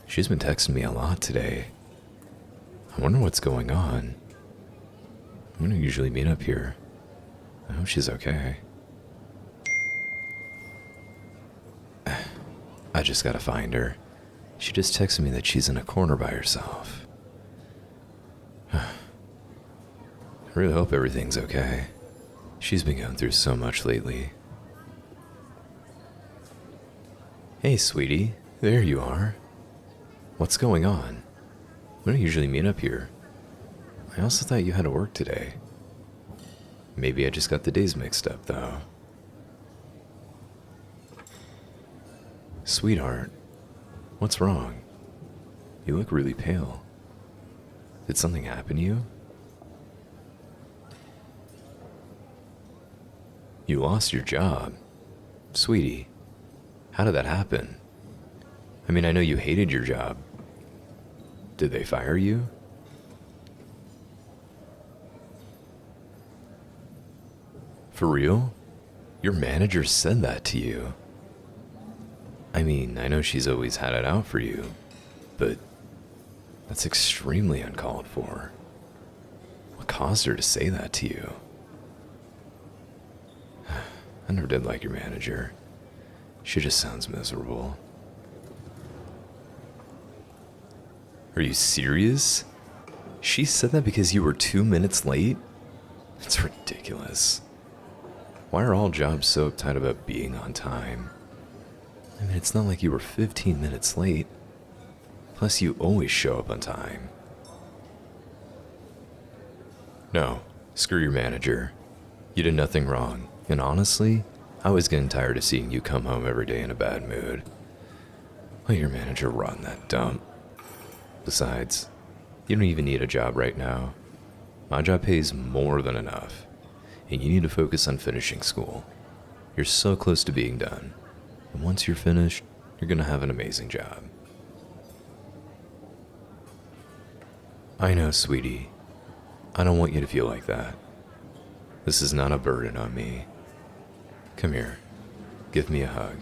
She's been texting me a lot today. I wonder what's going on. We don't usually meet up here. I hope she's okay. I just gotta find her. She just texted me that she's in a corner by herself. I really hope everything's okay. She's been going through so much lately. Hey, sweetie. There you are. What's going on? We don't usually meet up here. I also thought you had to work today. Maybe I just got the days mixed up, though. Sweetheart, what's wrong? You look really pale. Did something happen to you? You lost your job. Sweetie, how did that happen? I mean, I know you hated your job. Did they fire you? For real? Your manager said that to you? I mean, I know she's always had it out for you, but that's extremely uncalled for. What caused her to say that to you? I never did like your manager. She just sounds miserable. Are you serious? She said that because you were 2 minutes late? It's ridiculous. Why are all jobs so uptight about being on time? I mean, it's not like you were 15 minutes late. Plus, you always show up on time. No, screw your manager. You did nothing wrong, and honestly, I was getting tired of seeing you come home every day in a bad mood. Let your manager run that dump. Besides, you don't even need a job right now. My job pays more than enough, and you need to focus on finishing school. You're so close to being done, and once you're finished, you're gonna have an amazing job. I know, sweetie. I don't want you to feel like that. This is not a burden on me. Come here. Give me a hug.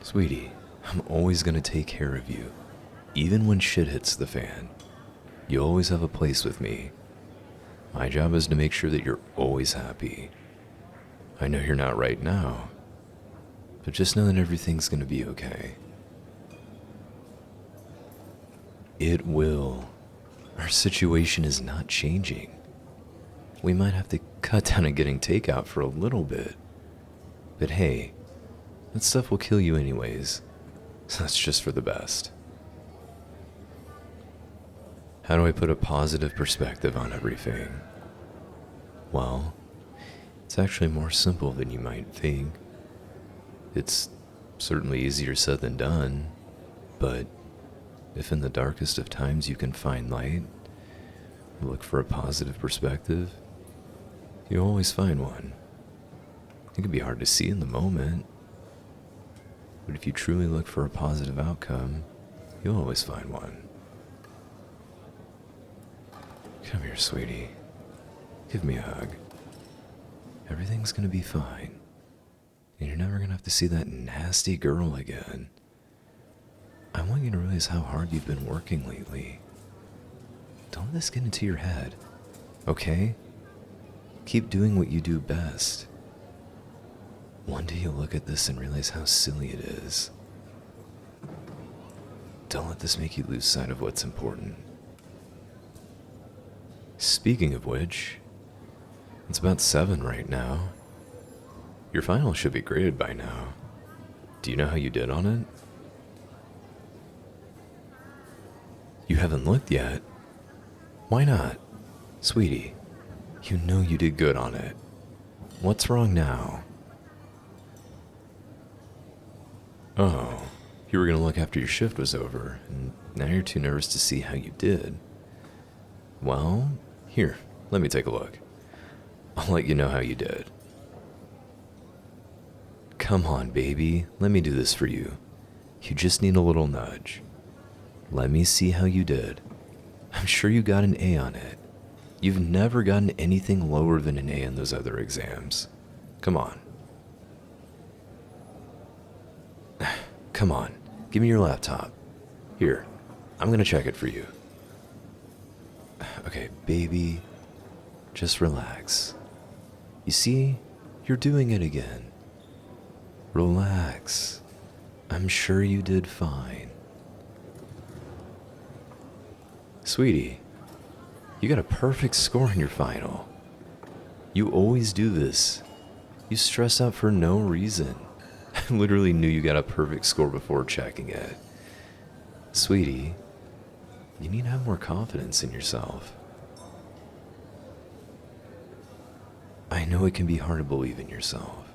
Sweetie, I'm always gonna take care of you, even when shit hits the fan. You always have a place with me. My job is to make sure that you're always happy. I know you're not right now, but just know that everything's gonna be okay. It will. Our situation is not changing. We might have to cut down on getting takeout for a little bit. But hey, that stuff will kill you anyways, so that's just for the best. How do I put a positive perspective on everything? Well, it's actually more simple than you might think. It's certainly easier said than done, but if in the darkest of times you can find light, look for a positive perspective, you always find one. It can be hard to see in the moment, but if you truly look for a positive outcome, you'll always find one. Come here, sweetie. Give me a hug. Everything's gonna be fine, and you're never gonna have to see that nasty girl again. I want you to realize how hard you've been working lately. Don't let this get into your head, okay? Keep doing what you do best. One day you'll look at this and realize how silly it is. Don't let this make you lose sight of what's important. Speaking of which, it's about 7 right now. Your final should be graded by now. Do you know how you did on it? You haven't looked yet? Why not? Sweetie, you know you did good on it. What's wrong now? Oh, you were gonna look after your shift was over, and now you're too nervous to see how you did. Well, here, let me take a look. I'll let you know how you did. Come on, baby, let me do this for you. You just need a little nudge. Let me see how you did. I'm sure you got an A on it. You've never gotten anything lower than an A in those other exams. Come on. Come on, give me your laptop. Here, I'm gonna check it for you. Okay, baby, just relax. You see, you're doing it again. Relax. I'm sure you did fine. Sweetie, you got a perfect score on your final. You always do this. You stress out for no reason. I literally knew you got a perfect score before checking it. Sweetie, you need to have more confidence in yourself. I know it can be hard to believe in yourself,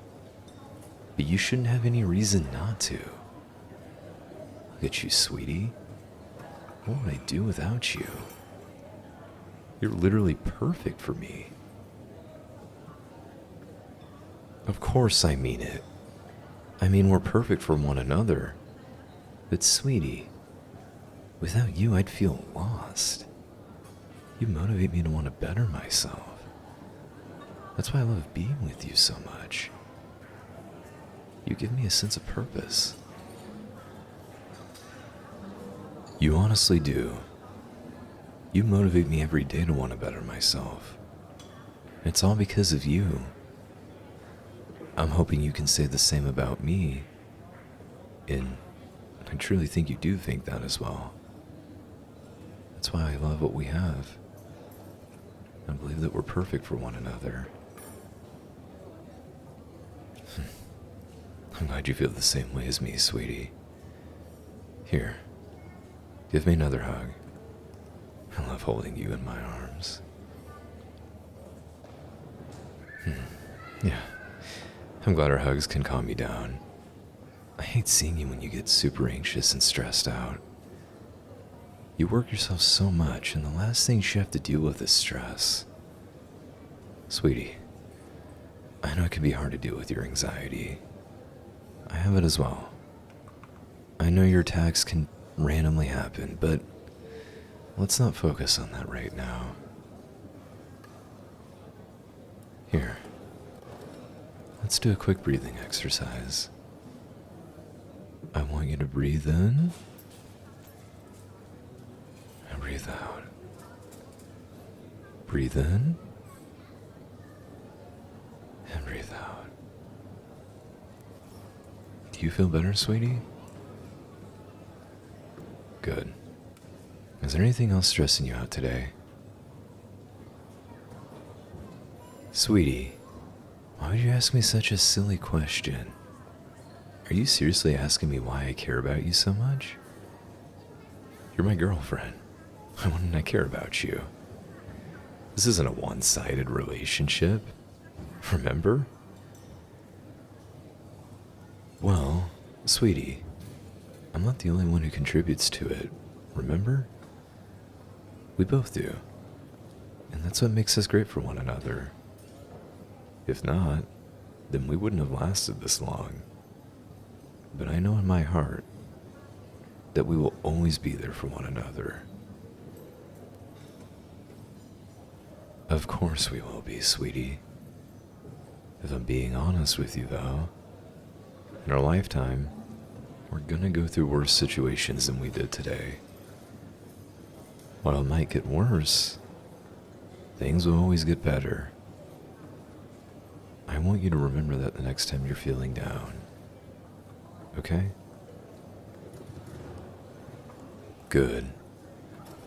but you shouldn't have any reason not to. Look at you, sweetie. What would I do without you? You're literally perfect for me. Of course I mean it. I mean, we're perfect for one another. But sweetie, without you, I'd feel lost. You motivate me to want to better myself. That's why I love being with you so much. You give me a sense of purpose. You honestly do. You motivate me every day to want to better myself. It's all because of you. I'm hoping you can say the same about me. And I truly think you do think that as well. That's why I love what we have. I believe that we're perfect for one another. I'm glad you feel the same way as me, sweetie. Here, give me another hug. I love holding you in my arms. Yeah, I'm glad our hugs can calm you down. I hate seeing you when you get super anxious and stressed out. You work yourself so much, and the last thing you have to deal with is stress. Sweetie, I know it can be hard to deal with your anxiety. I have it as well. I know your attacks can randomly happen, but let's not focus on that right now. Here, let's do a quick breathing exercise. I want you to breathe in and breathe out. Breathe in and breathe out. Do you feel better, sweetie? Good. Is there anything else stressing you out today? Sweetie, why would you ask me such a silly question? Are you seriously asking me why I care about you so much? You're my girlfriend. Why wouldn't I care about you? This isn't a one-sided relationship. Remember? Well, sweetie, I'm not the only one who contributes to it, remember? We both do. And that's what makes us great for one another. If not, then we wouldn't have lasted this long. But I know in my heart that we will always be there for one another. Of course we will be, sweetie. If I'm being honest with you, though, in our lifetime, we're gonna go through worse situations than we did today. While it might get worse, things will always get better. I want you to remember that the next time you're feeling down. Okay? Good.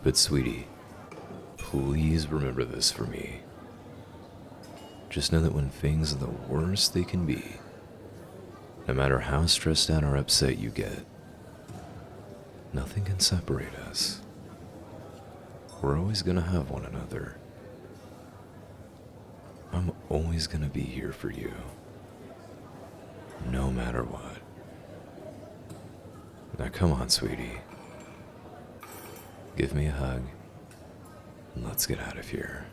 But sweetie, please remember this for me. Just know that when things are the worst they can be, no matter how stressed out or upset you get, nothing can separate us. We're always gonna have one another. I'm always gonna be here for you, no matter what. Now come on, sweetie. Give me a hug, and let's get out of here.